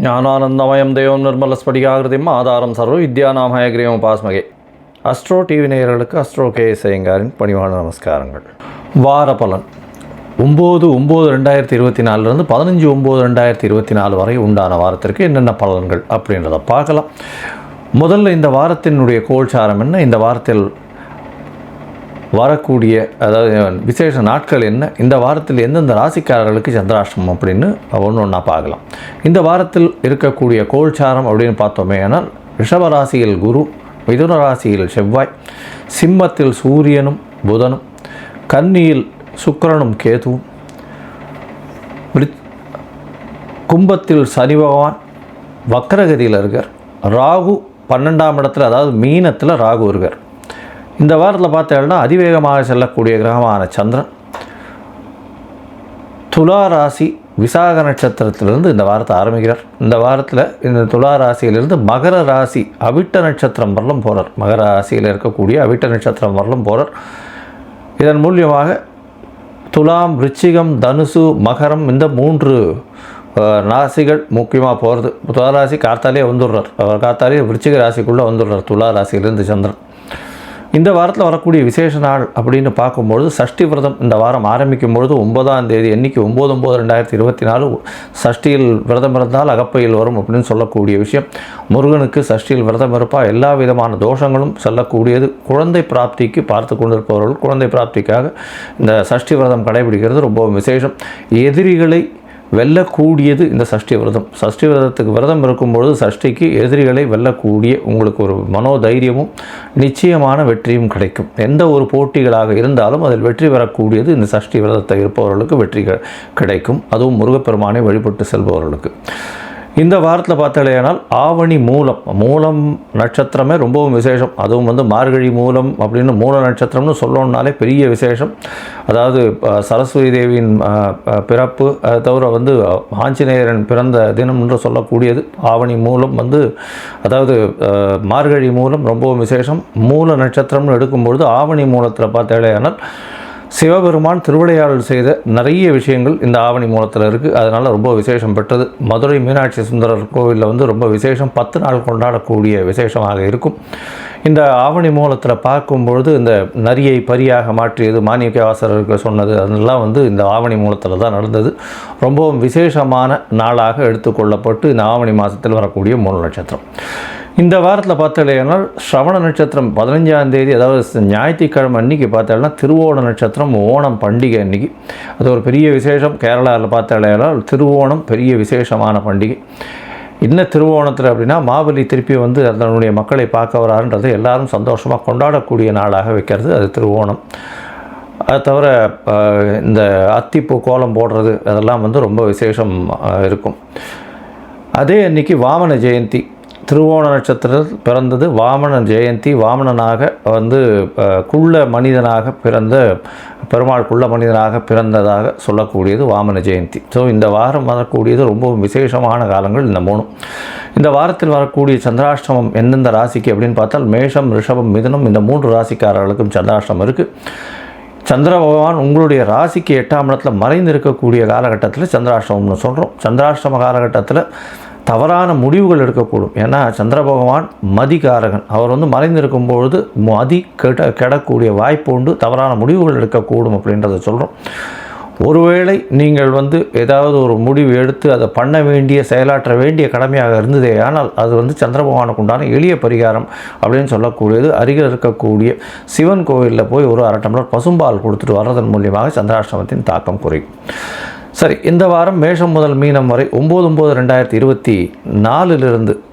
ஞானானந்தமயம் தேவம் நிர்மலஸ்படிகாகிருதிம் ஆதாரம் சர்வ வித்யாநாம் ஹயக்ரீவம் உபாஸ்மகே. அஸ்ட்ரோ டிவி நேயர்களுக்கு அஸ்ட்ரோ கேஎஸ் ஐயங்காரின் பணிவான நமஸ்காரங்கள். வார பலன் 9/9/2024 15/9/2024 வரை உண்டான வாரத்திற்கு என்னென்ன பலன்கள் அப்படின்றத பார்க்கலாம். முதல்ல இந்த வாரத்தினுடைய கோல்சாரம் என்ன, இந்த வாரத்தில் வரக்கூடிய அதாவது விசேஷ நாட்கள் என்ன, இந்த வாரத்தில் எந்தெந்த ராசிக்காரர்களுக்கு சந்திராஷ்டமம் அப்படின்னு ஒன்று ஒன்றா பார்க்கலாம். இந்த வாரத்தில் இருக்கக்கூடிய கோல்சாரம் அப்படின்னு பார்த்தோமே ஆனால் ரிஷப ராசியில் குரு, மிதுன ராசியில் செவ்வாய், சிம்மத்தில் சூரியனும் புதனும், கன்னியில் சுக்கிரனும் கேதுவும், கும்பத்தில் சனி பகவான் வக்ரகதியில் இருக்கார், ராகு 12ஆம் இடத்துல அதாவது மீனத்தில் ராகு இருக்கார். இந்த வாரத்தில் பார்த்தீங்கன்னா அதிவேகமாக செல்லக்கூடிய கிரகமான சந்திரன் துலா ராசி விசாக நட்சத்திரத்திலிருந்து இந்த வாரத்தை ஆரம்பிக்கிறார். இந்த வாரத்தில் இந்த துலா ராசியிலிருந்து மகர ராசி அவிட்ட நட்சத்திரம் வரலும் போகிறார். மகர ராசியில் இருக்கக்கூடிய அவிட்ட நட்சத்திரம் வரலும் போகிறார். இதன் மூலியமாக துலாம், விருச்சிகம், தனுசு, மகரம் இந்த 3 ராசிகள் முக்கியமாக போகிறது. துலா ராசி காத்தாலே வந்துடுறார். அவர் காத்தாலே விருச்சிக ராசிக்குள்ளே வந்துடுறார் துலா ராசியிலிருந்து சந்திரன். இந்த வாரத்தில் வரக்கூடிய விசேஷ நாள் அப்படின்னு பார்க்கும்பொழுது சஷ்டி விரதம் இந்த வாரம் ஆரம்பிக்கும் பொழுது 9ஆம் தேதி அன்றைக்கி 9/9/2024 சஷ்டியில் விரதம் இருந்தால் அகப்பையில் வரும் அப்படின்னு சொல்லக்கூடிய விஷயம். முருகனுக்கு சஷ்டியில் விரதம் இருப்பா எல்லா விதமான தோஷங்களும் செல்லக்கூடியது. குழந்தை பிராப்திக்கு பார்த்து கொண்டிருப்பவர்கள் குழந்தை பிராப்திக்காக இந்த சஷ்டி விரதம் கடைபிடிக்கிறது ரொம்ப விசேஷம். எதிரிகளை வெல்லக்கூடியது இந்த சஷ்டி விரதம். சஷ்டி விரதத்துக்கு விரதம் இருக்கும்பொழுது சஷ்டிக்கு எதிரிகளை வெல்லக்கூடிய உங்களுக்கு ஒரு மனோதைரியமும் நிச்சயமான வெற்றியும் கிடைக்கும். எந்த ஒரு போட்டிகளாக இருந்தாலும் அதில் வெற்றி பெறக்கூடியது இந்த சஷ்டி விரதத்தை இருப்பவர்களுக்கு வெற்றி கிடைக்கும். அதுவும் முருகப்பெருமானை வழிபட்டு செல்பவர்களுக்கு. இந்த வாரத்தில் பார்த்தாலேனால் ஆவணி மூலம் நட்சத்திரமே ரொம்பவும் விசேஷம். அதுவும் மார்கழி மூலம் அப்படின்னு மூல நட்சத்திரம்னு சொல்லணுன்னாலே பெரிய விசேஷம். அதாவது சரஸ்வதி தேவியின் பிறப்பு, அதை தவிர ஆஞ்சநேயரன் பிறந்த தினம் என்று சொல்லக்கூடியது ஆவணி மூலம் அதாவது மார்கழி மூலம் ரொம்பவும் விசேஷம். மூல நட்சத்திரம்னு எடுக்கும்பொழுது ஆவணி மூலத்தில் பார்த்தாலேனால் சிவபெருமான் திருவிளையாடல் செய்த நிறைய விஷயங்கள் இந்த ஆவணி மூலத்தில் இருக்குது. அதனால் ரொம்ப விசேஷம் பெற்றது. மதுரை மீனாட்சி சுந்தரர் கோவிலில் ரொம்ப விசேஷம் 10 நாள் கொண்டாடக்கூடிய விசேஷமாக இருக்கும். இந்த ஆவணி மூலத்தில் பார்க்கும்பொழுது இந்த நரியை பரியாக மாற்றியது மாணிக்கவாசகருக்கு சொன்னது அதெல்லாம் இந்த ஆவணி மூலத்தில் தான் நடந்தது. ரொம்பவும் விசேஷமான நாளாக எடுத்துக்கொள்ளப்பட்டு இந்த ஆவணி மாதத்தில் வரக்கூடிய மூல நட்சத்திரம். இந்த வாரத்தில் பார்த்தாலேனா ஸ்ரவண நட்சத்திரம் 15ஆம் தேதி அதாவது ஞாயிற்றுக்கிழமை அன்றைக்கி பார்த்தாலேனா திருவோண நட்சத்திரம், ஓணம் பண்டிகை அன்றைக்கி. அது ஒரு பெரிய விசேஷம். கேரளாவில் பார்த்தாலேனா திருவோணம் பெரிய விசேஷமான பண்டிகை. என்ன திருவோணத்தில் அப்படின்னா மாபலி திருப்பி அதனுடைய மக்களை பார்க்க வராருன்றது எல்லாரும் சந்தோஷமாக கொண்டாடக்கூடிய நாளாக வைக்கிறது அது திருவோணம். அது தவிர இந்த அத்திப்பூ கோலம் போடுறது அதெல்லாம் ரொம்ப விசேஷம் இருக்கும். அதே அன்றைக்கி வாமன ஜெயந்தி. திருவோண நட்சத்திரத்தில் பிறந்தது வாமன ஜெயந்தி. வாமனனாக குள்ள மனிதனாக பிறந்த பெருமாள் குள்ள மனிதனாக பிறந்ததாக சொல்லக்கூடியது வாமன ஜெயந்தி. ஸோ இந்த வாரம் வரக்கூடியது ரொம்ப விசேஷமான காலங்கள் இந்த 3. இந்த வாரத்தில் வரக்கூடிய சந்திராஷ்டமம் எந்தெந்த ராசிக்கு அப்படின்னு பார்த்தால் மேஷம், ரிஷபம், மிதுனம் இந்த 3 ராசிக்காரர்களுக்கும் சந்திராஷ்டமம் இருக்குது. சந்திர பகவான் உங்களுடைய ராசிக்கு 8ஆம் இடத்துல மறைந்து இருக்கக்கூடிய காலகட்டத்தில் சந்திராஷ்டமம்னு சொல்கிறோம். சந்திராஷ்டம காலகட்டத்தில் தவறான முடிவுகள் எடுக்கக்கூடும். ஏன்னா சந்திர பகவான் மதிகாரகன். அவர் மறைந்திருக்கும் பொழுது மதி கெடக்கூடிய வாய்ப்பு உண்டு. தவறான முடிவுகள் எடுக்கக்கூடும் அப்படின்றத சொல்கிறோம். ஒருவேளை நீங்கள் ஏதாவது ஒரு முடிவு எடுத்து அதை பண்ண வேண்டிய செயலாற்ற வேண்டிய கடமையாக இருந்ததே ஆனால் அது சந்திர பகவானுக்கு உண்டான எளிய பரிகாரம் அப்படின்னு சொல்லக்கூடியது. அருகில் இருக்கக்கூடிய சிவன் கோவிலில் போய் ஒரு 1/2 டம்ளர் பசும்பால் கொடுத்துட்டு வர்றதன் மூலியமாக சந்திராஷ்டமத்தின் தாக்கம் குறையும். சரி, இந்த வாரம் மேஷம் முதல் மீனம் வரை 9/9/2024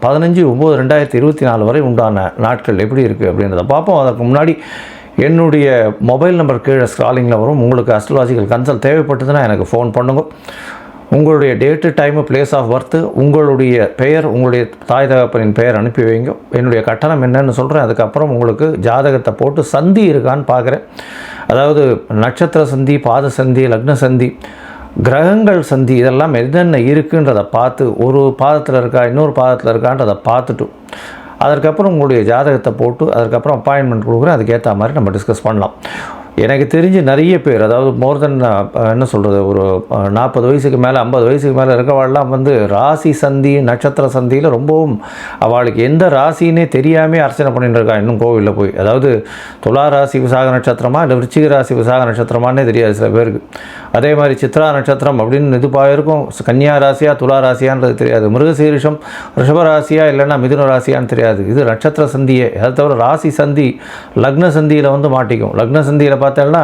15/9/2024 வரை உண்டான நாட்கள் எப்படி இருக்குது அப்படின்றத பார்ப்போம். அதற்கு முன்னாடி என்னுடைய மொபைல் நம்பர் கீழே ஸ்க்ராலிங்கில் வரும். உங்களுக்கு அஸ்ட்ராலஜிக்கல் கன்சல்ட் தேவைப்பட்டதுன்னா எனக்கு ஃபோன் பண்ணுங்க. உங்களுடைய date, time, place of birth, உங்களுடைய பெயர், உங்களுடைய தாய் தகப்பனின் பெயர் அனுப்பி வைங்க. என்னுடைய கட்டணம் என்னன்னு சொல்கிறேன். அதுக்கப்புறம் உங்களுக்கு ஜாதகத்தை போட்டு சந்தி இருக்கான்னு பார்க்குறேன். அதாவது நட்சத்திர சந்தி, பாத சந்தி, லக்ன சந்தி, கிரகங்கள் சந்தி இதெல்லாம் என்னென்ன இருக்குன்றதை பார்த்து ஒரு பாதத்தில் இருக்கா இன்னொரு பாதத்தில் இருக்கான்றதை பார்த்துட்டு அதற்கப்புறம் உங்களுடைய ஜாதகத்தை போட்டு அதுக்கப்புறம் அப்பாயின்மெண்ட் கொடுக்குறேன். அதுக்கேற்ற மாதிரி நம்ம டிஸ்கஸ் பண்ணலாம். எனக்கு தெரிஞ்சு நிறைய பேர், அதாவது மோர் தென் என்ன சொல்கிறது, ஒரு 40 வயசுக்கு மேலே 50 வயசுக்கு மேலே இருக்கவாள்லாம் வந்து ராசி சந்தி நட்சத்திர சந்தியில் ரொம்பவும் அவளுக்கு எந்த ராசின்னே தெரியாமல் அர்ச்சனை பண்ணிட்டு இருக்கா இன்னும் கோவிலில் போய். அதாவது துலா ராசி விசாக நட்சத்திரமா இல்லை விருச்சிக ராசி விசாக நட்சத்திரமானே தெரியாது சில பேருக்கு. அதே மாதிரி சித்ரா நட்சத்திரம் அப்படின்னு இதுப்பாக இருக்கும், கன்னியா ராசியா துலா ராசியான்றது தெரியாது, மிருகசீரிஷம் ரிஷபராசியா இல்லைன்னா மிதுன ராசியான்னு தெரியாது. இது நட்சத்திர சந்தியே. அதை தவிர ராசி சந்தி லக்ன சந்தியில் வந்து மாட்டிக்கும். லக்ன சந்தியில் பார்த்தேன்னா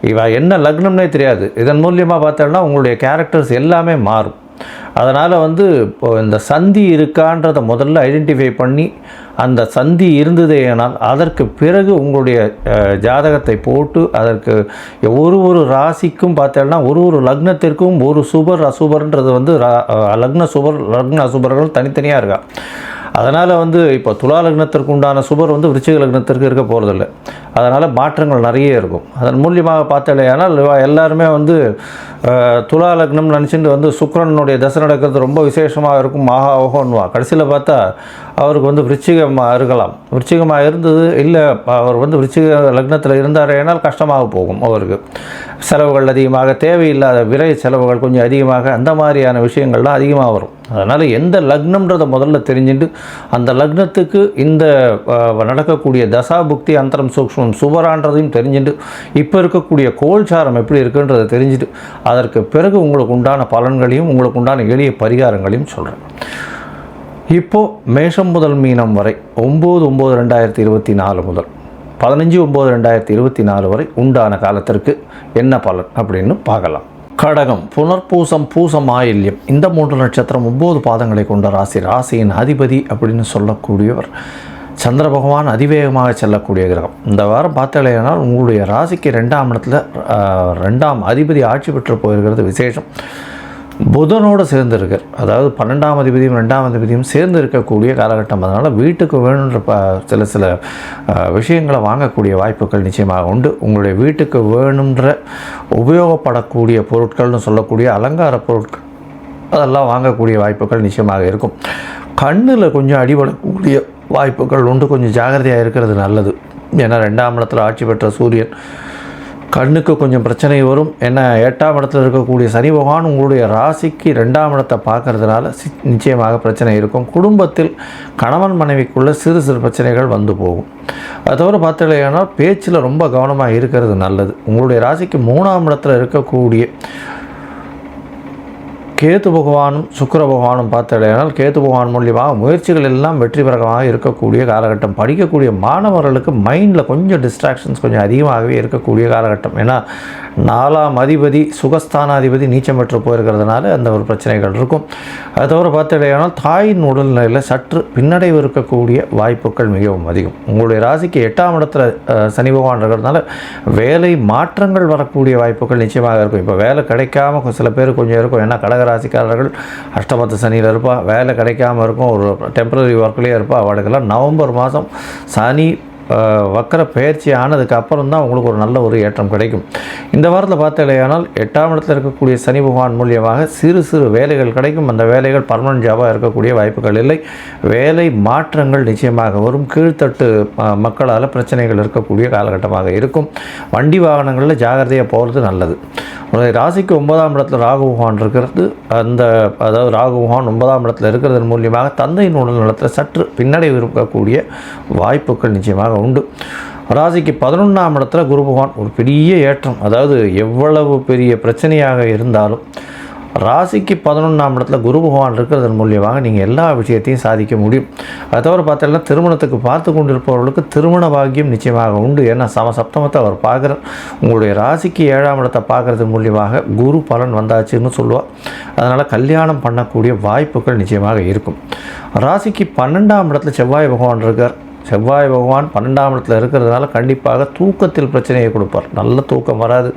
இவ என்ன லக்னம்னே தெரியாது. இதன் மூலியமாக பார்த்தேன்னா உங்களுடைய கேரக்டர்ஸ் எல்லாமே மாறும். அதனால் வந்து இப்போ இந்த சந்தி இருக்கான்றதை முதல்ல ஐடென்டிஃபை பண்ணி அந்த சந்தி இருந்ததேனால் அதற்கு பிறகு உங்களுடைய ஜாதகத்தை போட்டு அதற்கு ஒரு ராசிக்கும் பார்த்தேன்னா ஒரு லக்னத்திற்கும் ஒரு சுபர் அசுபர்ன்றது வந்து லக்ன சுபர் லக்ன அசுபர்கள் தனித்தனியாக இருக்கா. அதனால் வந்து இப்போ துலா லக்னத்திற்கு உண்டான சுபர் வந்து விருச்சிக லக்னத்திற்கு இருக்க போகிறதில்ல. அதனால் மாற்றங்கள் நிறைய இருக்கும். அதன் மூலியமாக பார்த்தாலேயானால் எல்லாருமே வந்து துலா லக்னம் நினச்சிட்டு வந்து சுக்கிரனுடைய தசை நடக்கிறது ரொம்ப விசேஷமாக இருக்கும், மகா ஓகோன்னுவா. கடைசியில் பார்த்தா அவருக்கு வந்து விருச்சிகமாக இருக்கலாம். விருச்சிகமாக இருந்தது இல்லை, அவர் வந்து விருச்சிக லக்னத்தில் இருந்தாரேனால் கஷ்டமாக போகும். அவருக்கு செலவுகள் அதிகமாக, தேவையில்லாத விரை செலவுகள் கொஞ்சம் அதிகமாக, அந்த மாதிரியான விஷயங்கள்லாம் அதிகமாக வரும். அதனால் எந்த லக்னம்ன்றதை முதல்ல தெரிஞ்சுட்டு அந்த லக்னத்துக்கு இந்த நடக்கக்கூடிய தசாபுக்தி அந்தரம் சூக்ஷ்மம் சுபரான்றதையும் தெரிஞ்சுட்டு இப்போ இருக்கக்கூடிய கோல்சாரம் எப்படி இருக்குன்றதை தெரிஞ்சுட்டு அதற்கு பிறகு உங்களுக்கு உண்டான பலன்களையும் உங்களுக்கு உண்டான எளிய பரிகாரங்களையும் சொல்கிறேன். இப்போது மேஷம் முதல் மீனம் வரை 9/9/2024 முதல் 15/9/2024 வரை உண்டான காலத்திற்கு என்ன பலன் அப்படின்னு பார்க்கலாம். கடகம், புனர்பூசம், பூசம், ஆயில்யம், இந்த 3 நட்சத்திரம் 9 பாதங்களை கொண்ட ராசி. ராசியின் அதிபதி அப்படின்னு சொல்லக்கூடியவர் சந்திர பகவான், அதிவேகமாக செல்லக்கூடிய கிரகம். இந்த வாரம் பார்த்தாலேனால் உங்களுடைய ராசிக்கு 2ஆம் இடத்துல 2ஆம் அதிபதி ஆட்சி பெற்று போயிருக்கிறது விசேஷம். புதனோடு சேர்ந்து இருக்கார். அதாவது 12ஆம் அதிபதியும் 2ஆம் அதிபதியும் சேர்ந்து இருக்கக்கூடிய காலகட்டம். அதனால் வீட்டுக்கு வேணுன்ற சில விஷயங்களை வாங்கக்கூடிய வாய்ப்புகள் நிச்சயமாக உண்டு. உங்களுடைய வீட்டுக்கு வேணுன்ற உபயோகப்படக்கூடிய பொருட்கள்னு சொல்லக்கூடிய அலங்கார பொருட்கள் அதெல்லாம் வாங்கக்கூடிய வாய்ப்புகள் நிச்சயமாக இருக்கும். கண்ணில் கொஞ்சம் அடிபடக்கூடிய வாய்ப்புகள் உண்டு. கொஞ்சம் ஜாகிரதையாக இருக்கிறது நல்லது. ஏன்னா 2ஆம் இடத்துல ஆட்சி பெற்ற சூரியன் கண்ணுக்கு கொஞ்சம் பிரச்சனை வரும். ஏன்னா 8ஆம் இடத்துல இருக்கக்கூடிய சனி பகவான் உங்களுடைய ராசிக்கு 2ஆம் இடத்தை பார்க்கறதுனால நிச்சயமாக பிரச்சனை இருக்கும். குடும்பத்தில் கணவன் மனைவிக்குள்ள சிறு சிறு பிரச்சனைகள் வந்து போகும். அது தவிர பார்த்தீங்கன்னா பேச்சில் ரொம்ப கவனமாக இருக்கிறது நல்லது. உங்களுடைய ராசிக்கு 3ஆம் இடத்துல இருக்கக்கூடிய கேது பகவானும் சுக்கிர பகவானும் பார்த்தாலேனால் கேது பகவான் மூலியமாக முயற்சிகள் எல்லாம் வெற்றி பெறமாக இருக்கக்கூடிய காலகட்டம். படிக்கக்கூடிய மாணவர்களுக்கு மைண்டில் கொஞ்சம் டிஸ்ட்ராக்ஷன்ஸ் கொஞ்சம் அதிகமாகவே இருக்கக்கூடிய காலகட்டம். ஏன்னா 4ஆம் அதிபதி சுகஸ்தானாதிபதி நீச்சம் பெற்று போயிருக்கிறதுனால அந்த ஒரு பிரச்சனைகள் இருக்கும். அது தவிர பார்த்தாலேனால் தாயின் உடல்நிலையில் சற்று பின்னடைவு இருக்கக்கூடிய வாய்ப்புகள் மிகவும் அதிகம். உங்களுடைய ராசிக்கு 8ஆம் இடத்துல சனி பகவான் இருக்கிறதுனால வேலை மாற்றங்கள் வரக்கூடிய வாய்ப்புகள் நிச்சயமாக இருக்கும். இப்போ வேலை கிடைக்காம சில பேர் கொஞ்சம் இருக்கும். ஏன்னா ராசிக்காரர்கள் அஷ்டமத்து சனியில் இருப்பா, வேலை கிடைக்காமல் இருக்கும், ஒரு டெம்பரரி ஒர்க்லேயே இருப்பா. அவளுக்கெல்லாம் நவம்பர் மாதம் சனி வக்கர பயிற்சி ஆனதுக்கு அப்புறம் தான் உங்களுக்கு ஒரு நல்ல ஒரு ஏற்றம் கிடைக்கும். இந்த வாரத்தில் பார்த்தாலேயானால் 8ஆம் இடத்தில் இருக்கக்கூடிய சனி பகவான் மூலியமாக சிறு சிறு வேலைகள் கிடைக்கும். அந்த வேலைகள் பர்மனன்ட் ஜாபாக இருக்கக்கூடிய வாய்ப்புகள் இல்லை. வேலை மாற்றங்கள் நிச்சயமாக வரும். கீழ்த்தட்டு மக்களால் பிரச்சனைகள் இருக்கக்கூடிய காலகட்டமாக இருக்கும். வண்டி வாகனங்களில் ஜாகிரதையாக போகிறது நல்லது. ராசிக்கு 9ஆம் இடத்துல ராகு பகவான் இருக்கிறது. அதாவது ராகு பகவான் 9ஆம் இடத்துல இருக்கிறதன் மூலியமாக தந்தையின் உடல் நலத்தில் சற்று பின்னடைவு இருக்கக்கூடிய வாய்ப்புகள் நிச்சயமாக உண்டு. ராசிக்கு 11ஆம் இடத்துல குரு பகவான் ஒரு பெரிய ஏற்றம். அதாவது எவ்வளவு பெரிய பிரச்சனையாக இருந்தாலும் ராசிக்கு 11ஆம் இடத்துல குரு பகவான் இருக்கிறதன் மூலியமாக நீங்கள் எல்லா விஷயத்தையும் சாதிக்க முடியும். அது தவிர பார்த்தீங்கன்னா திருமணத்துக்கு பார்த்து கொண்டிருப்பவர்களுக்கு திருமண பாக்கியம் நிச்சயமாக உண்டு. ஏன்னா சப்தமத்தை அவர் பார்க்குறார். உங்களுடைய ராசிக்கு 7ஆம் இடத்தை பார்க்குறது மூலியமாக குரு பலன் வந்தாச்சுன்னு சொல்லுவாள். அதனால் கல்யாணம் பண்ணக்கூடிய வாய்ப்புகள் நிச்சயமாக இருக்கும். ராசிக்கு 12ஆம் இடத்துல செவ்வாய் பகவான் இருக்கார். செவ்வாய் பகவான் 12ஆம் இடத்துல இருக்கிறதுனால கண்டிப்பாக தூக்கத்தில் பிரச்சனையை கொடுப்பார். நல்ல தூக்கம் வராது,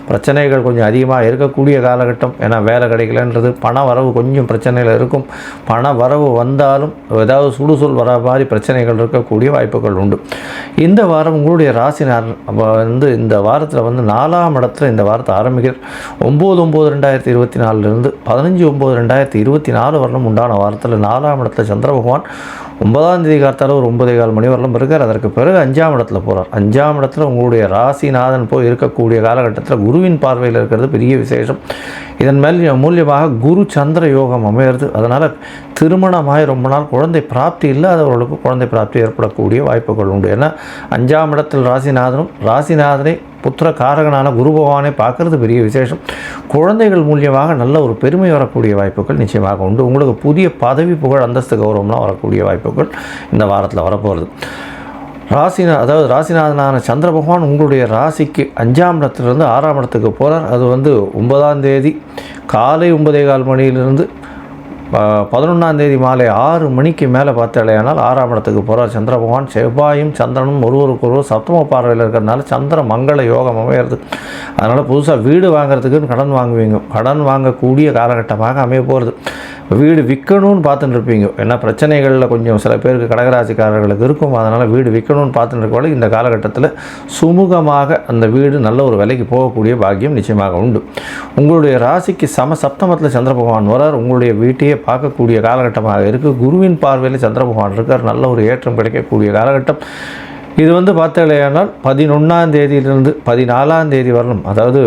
பிரச்சனைகள் கொஞ்சம் அதிகமாக இருக்கக்கூடிய காலகட்டம். ஏன்னா வேலை கிடைக்கலன்றது, பண வரவு கொஞ்சம் பிரச்சனையில் இருக்கும். பண வரவு வந்தாலும் ஏதாவது சுடுசொல் வர மாதிரி பிரச்சனைகள் இருக்கக்கூடிய வாய்ப்புகள் உண்டு. இந்த வாரம் உங்களுடைய ராசி வந்து இந்த வாரத்தில் வந்து 4ஆம் இடத்துல இந்த வாரத்தை ஆரம்பிக்கிற 9/9/2024 15/9/2024 வரலும் உண்டான வாரத்தில் 4ஆம் இடத்துல சந்திர பகவான் 9ஆம் தேதி காலத்தால் ஒரு 9:15 மணி வரலும் இருக்கார். அதற்கு பிறகு 5ஆம் இடத்துல போகிறார். 5ஆம் இடத்துல உங்களுடைய ராசிநாதன் போய் இருக்கக்கூடிய காலகட்டத்தில் குருவின் பார்வையில் இருக்கிறது பெரிய விசேஷம். இதன் மேல் மூலியமாக குரு சந்திர யோகம் அமையிறது. அதனால் திருமணமாகி ரொம்ப நாள் குழந்தை பிராப்தி இல்லாதவர்களுக்கு குழந்தை பிராப்தி ஏற்படக்கூடிய வாய்ப்புகள் உண்டு. ஏன்னா 5ஆம் இடத்தில் ராசிநாதனை புத்திர காரகனான குரு பகவானை பார்க்குறது பெரிய விசேஷம். குழந்தைகள் மூலியமாக நல்ல ஒரு பெருமை வரக்கூடிய வாய்ப்புகள் நிச்சயமாக உண்டு. உங்களுக்கு புதிய பதவி புகழ் அந்தஸ்து கௌரவம்லாம் வரக்கூடிய வாய்ப்புகள் இந்த வாரத்தில் வரப்போகிறது. ராசிநாதனான சந்திர பகவான் உங்களுடைய ராசிக்கு 5ஆம் இடத்துலேருந்து 6ஆம் இடத்துக்கு போகிறார். அது 9ஆம் தேதி காலை 9:15 மணியிலிருந்து 11ஆம் தேதி மாலை 6 மணிக்கு மேலே பார்த்தாலேயானால் 6ஆம் இடத்துக்கு போகிறார் சந்திர பகவான். செவ்வாயும் சந்திரனும் ஒருவருக்கொருவர் சப்தம பார்வையில் இருக்கிறதுனால சந்திர மங்கள யோகம் அமையிறது. அதனால் புதுசாக வீடு வாங்குறதுக்கு கடன் வாங்குவீங்க. கடன் வாங்கக்கூடிய காலகட்டமாக அமைய போகிறது. வீடு விற்கணும்னு பார்த்துட்டு இருப்பீங்க. ஏன்னா பிரச்சனைகளில் கொஞ்சம் சில பேருக்கு கடகராசிக்காரர்களுக்கு இருக்கும். அதனால் வீடு விற்கணும்னு பார்த்துட்டு இருக்கவங்க இந்த காலகட்டத்தில் சுமூகமாக அந்த வீடு நல்ல ஒரு விலைக்கு போகக்கூடிய பாக்கியம் நிச்சயமாக உண்டு. உங்களுடைய ராசிக்கு சப்தமத்தில் சந்திர பகவான் வரார். உங்களுடைய வீட்டையே பார்க்கக்கூடிய காலகட்டமாக இருக்குது. குருவின் பார்வையில் சந்திர பகவான் இருக்கார். நல்ல ஒரு ஏற்றம் கிடைக்கக்கூடிய காலகட்டம் இது. பார்த்தாலேயானால் 11ஆம் தேதியிலிருந்து 14ஆம் தேதி வரணும். அதாவது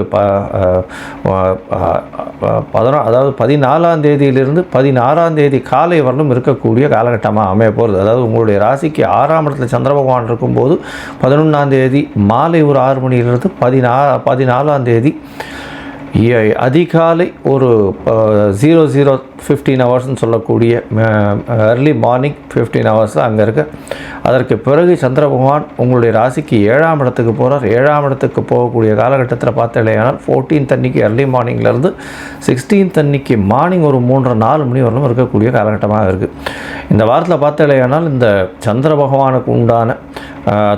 14ஆம் தேதியிலிருந்து 16ஆம் தேதி காலை வரலும் இருக்கக்கூடிய காலகட்டமாக அமைய போகிறது. அதாவது உங்களுடைய ராசிக்கு 6ஆம் இடத்துல சந்திர பகவான் இருக்கும்போது 11ஆம் தேதி மாலை ஒரு 6 மணியிலிருந்து 14ஆம் தேதி அதிகாலை ஒரு 00:15 ஹவர்ஸ்ன்னு சொல்லக்கூடிய ஏர்லி மார்னிங் 15 ஹவர்ஸ் அங்கே இருக்குது. அதற்கு பிறகு சந்திர பகவான் உங்களுடைய ராசிக்கு 7ஆம் இடத்துக்கு போகிறார். 7ஆம் இடத்துக்கு போகக்கூடிய காலகட்டத்தில் பார்த்தாலேயானால் 14th அன்னைக்கு ஏர்லி மார்னிங்லேருந்து 16th அன்னைக்கு மார்னிங் ஒரு 3:30-4 மணி வரலும் இருக்கக்கூடிய காலகட்டமாக இருக்குது. இந்த வாரத்தில் பார்த்தாலேயானால் இந்த சந்திர பகவானுக்கு உண்டான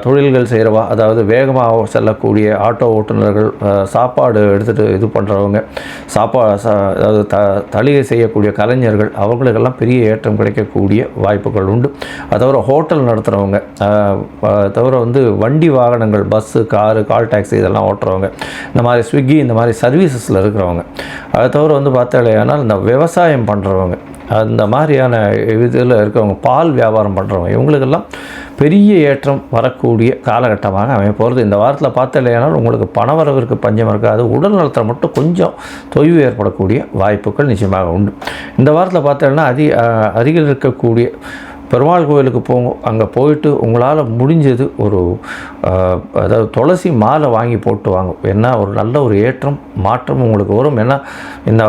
தொழில்கள் செய்கிறவா, அதாவது வேகமாக செல்லக்கூடிய ஆட்டோ ஓட்டுநர்கள், சாப்பாடு எடுத்துகிட்டு இது பண்ணுறவங்க, அதாவது தளிகை செய்யக்கூடிய கலைஞர்கள், அவர்களுக்கெல்லாம் பெரிய ஏற்றம் கிடைக்கக்கூடிய வாய்ப்புகள் உண்டு. அது தவிர ஹோட்டல் நடத்துகிறவங்க, தவிர வண்டி வாகனங்கள், பஸ்ஸு, காரு, கால் டாக்ஸி இதெல்லாம் ஓட்டுறவங்க, இந்த மாதிரி ஸ்விக்கி இந்த மாதிரி சர்வீசஸில் இருக்கிறவங்க, அதை தவிர பார்த்தாலேயானால் இந்த விவசாயம் பண்ணுறவங்க, அந்த மாதிரியான இதில் இருக்கிறவங்க, பால் வியாபாரம் பண்ணுறவங்க, இவங்களுக்கெல்லாம் பெரிய ஏற்றம் வரக்கூடிய காலகட்டமாக அமைய போகிறது. இந்த வாரத்தில் பார்த்தாலேயானால் உங்களுக்கு பணவரவிற்கு பஞ்சம் இருக்காது. உடல் நலத்தில் மட்டும் கொஞ்சம் தொய்வு ஏற்படக்கூடிய வாய்ப்புகள் நிச்சயமாக உண்டு. இந்த வாரத்தில் பார்த்தீங்கன்னா அருகில் இருக்கக்கூடிய பெருமாள் கோயிலுக்கு போங்க. அங்கே போயிட்டு உங்களால் முடிஞ்சது ஒரு அதாவது துளசி மாலை வாங்கி போட்டு வாங்க. ஏன்னா ஒரு நல்ல ஒரு ஏற்றம் மாற்றம் உங்களுக்கு வரும். ஏன்னா இந்த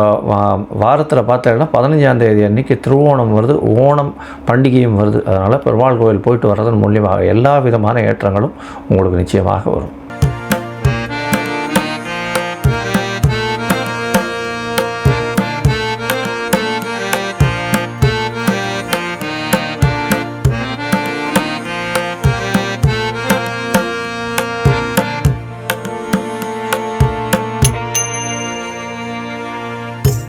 வாரத்தில் பார்த்தீங்கன்னா 15ஆம் தேதி அன்றைக்கி திருவோணம் வருது, ஓணம் பண்டிகையும் வருது. அதனால் பெருமாள் கோயில் போயிட்டு வர்றதன் மூலியமாக எல்லா விதமான ஏற்றங்களும் உங்களுக்கு நிச்சயமாக வரும்.